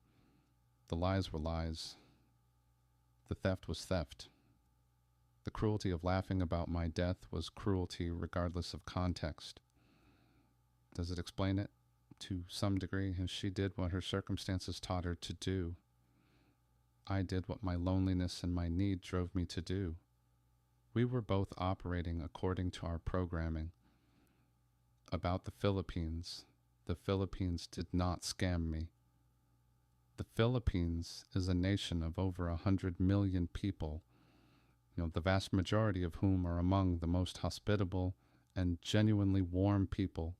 The lies were lies. The theft was theft. The cruelty of laughing about my death was cruelty regardless of context. Does it explain it? To some degree, as she did what her circumstances taught her to do. I did what my loneliness and my need drove me to do. We were both operating according to our programming. About the Philippines did not scam me. The Philippines is a nation of over 100 million people, the vast majority of whom are among the most hospitable and genuinely warm people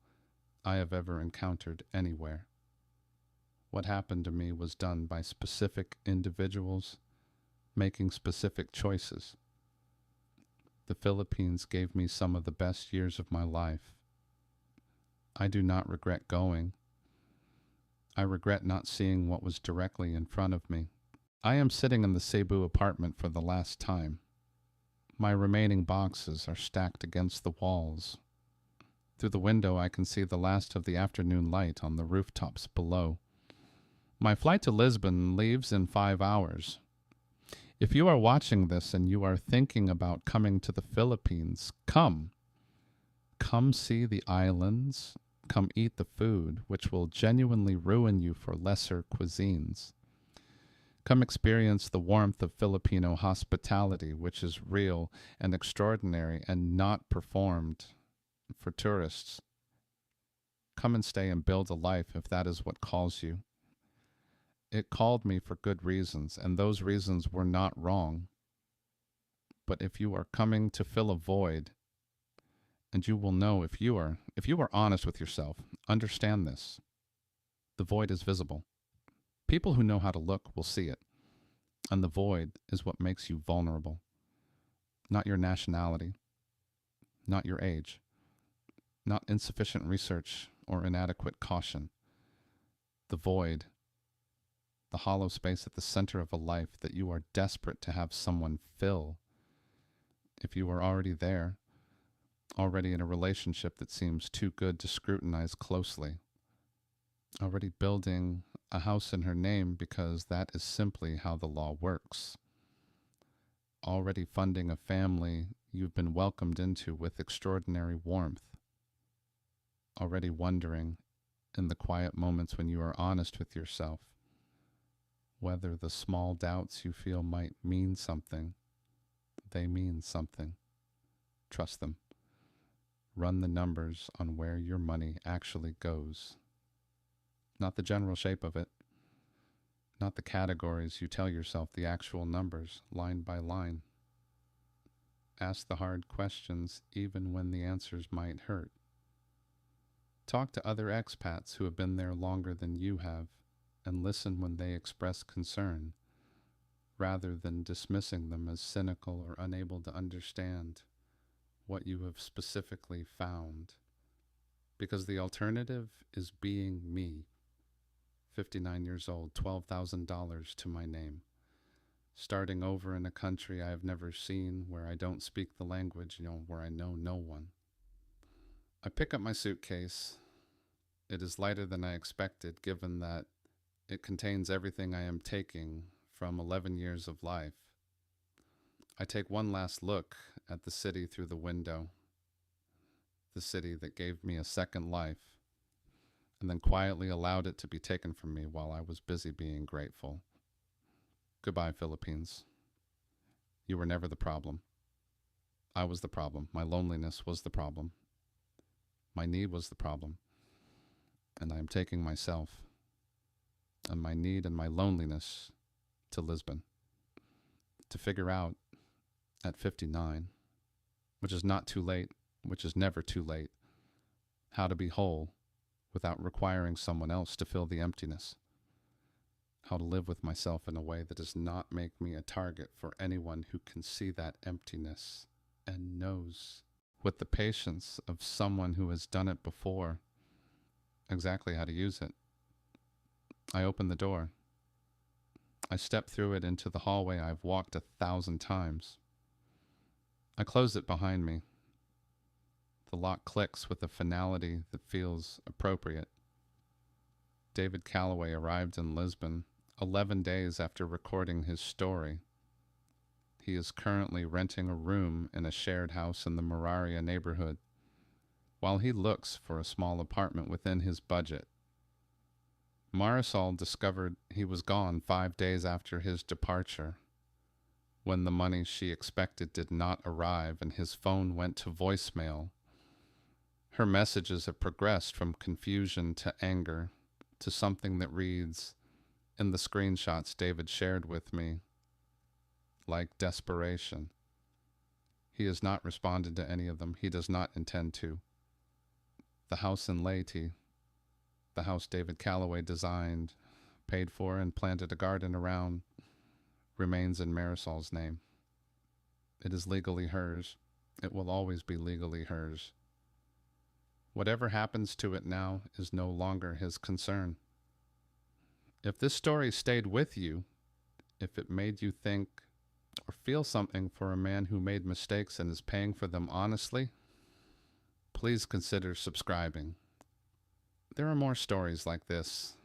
I have ever encountered anywhere. What happened to me was done by specific individuals making specific choices. The Philippines gave me some of the best years of my life. I do not regret going. I regret not seeing what was directly in front of me. I am sitting in the Cebu apartment for the last time. My remaining boxes are stacked against the walls. Through the window I can see the last of the afternoon light on the rooftops below. My flight to Lisbon leaves in 5 hours. If you are watching this and you are thinking about coming to the Philippines, come. Come see the islands. Come eat the food, which will genuinely ruin you for lesser cuisines. Come experience the warmth of Filipino hospitality, which is real and extraordinary and not performed for tourists. Come and stay and build a life if that is what calls you. It called me for good reasons, and those reasons were not wrong. But if you are coming to fill a void, and you will know if you are honest with yourself, understand this. The void is visible. People who know how to look will see it. And the void is what makes you vulnerable. Not your nationality, not your age, not insufficient research or inadequate caution. The void, the hollow space at the center of a life that you are desperate to have someone fill. If you are already there, already in a relationship that seems too good to scrutinize closely, already building a house in her name because that is simply how the law works, already funding a family you've been welcomed into with extraordinary warmth, already wondering, in the quiet moments when you are honest with yourself, whether the small doubts you feel might mean something. They mean something. Trust them. Run the numbers on where your money actually goes. Not the general shape of it. Not the categories you tell yourself, the actual numbers, line by line. Ask the hard questions even when the answers might hurt. Talk to other expats who have been there longer than you have, and listen when they express concern, rather than dismissing them as cynical or unable to understand what you have specifically found. Because the alternative is being me, 59 years old, $12,000 to my name, starting over in a country I have never seen, where I don't speak the language, where I know no one. I pick up my suitcase. It is lighter than I expected, given that it contains everything I am taking from 11 years of life. I take one last look at the city through the window, the city that gave me a second life, and then quietly allowed it to be taken from me while I was busy being grateful. Goodbye, Philippines. You were never the problem. I was the problem. My loneliness was the problem. My need was the problem. And I am taking myself and my need and my loneliness to Lisbon to figure out at 59, which is not too late, which is never too late, how to be whole without requiring someone else to fill the emptiness. How to live with myself in a way that does not make me a target for anyone who can see that emptiness and knows, with the patience of someone who has done it before, exactly how to use it. I open the door. I step through it into the hallway I've walked 1,000 times. I close it behind me. The lock clicks with a finality that feels appropriate. David Calloway arrived in Lisbon 11 days after recording his story. He is currently renting a room in a shared house in the Moraria neighborhood, while he looks for a small apartment within his budget. Marisol discovered he was gone 5 days after his departure, when the money she expected did not arrive and his phone went to voicemail. Her messages have progressed from confusion to anger to something that reads, in the screenshots David shared with me, like desperation. He has not responded to any of them. He does not intend to. The house in Leyte, the house David Calloway designed, paid for, and planted a garden around, remains in Marisol's name. It is legally hers. It will always be legally hers. Whatever happens to it now is no longer his concern. If this story stayed with you, if it made you think or feel something for a man who made mistakes and is paying for them honestly, please consider subscribing. There are more stories like this.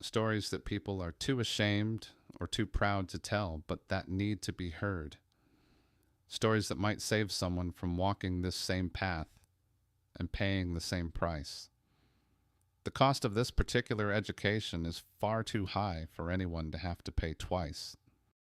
Stories that people are too ashamed or too proud to tell, but that need to be heard. Stories that might save someone from walking this same path and paying the same price. The cost of this particular education is far too high for anyone to have to pay twice.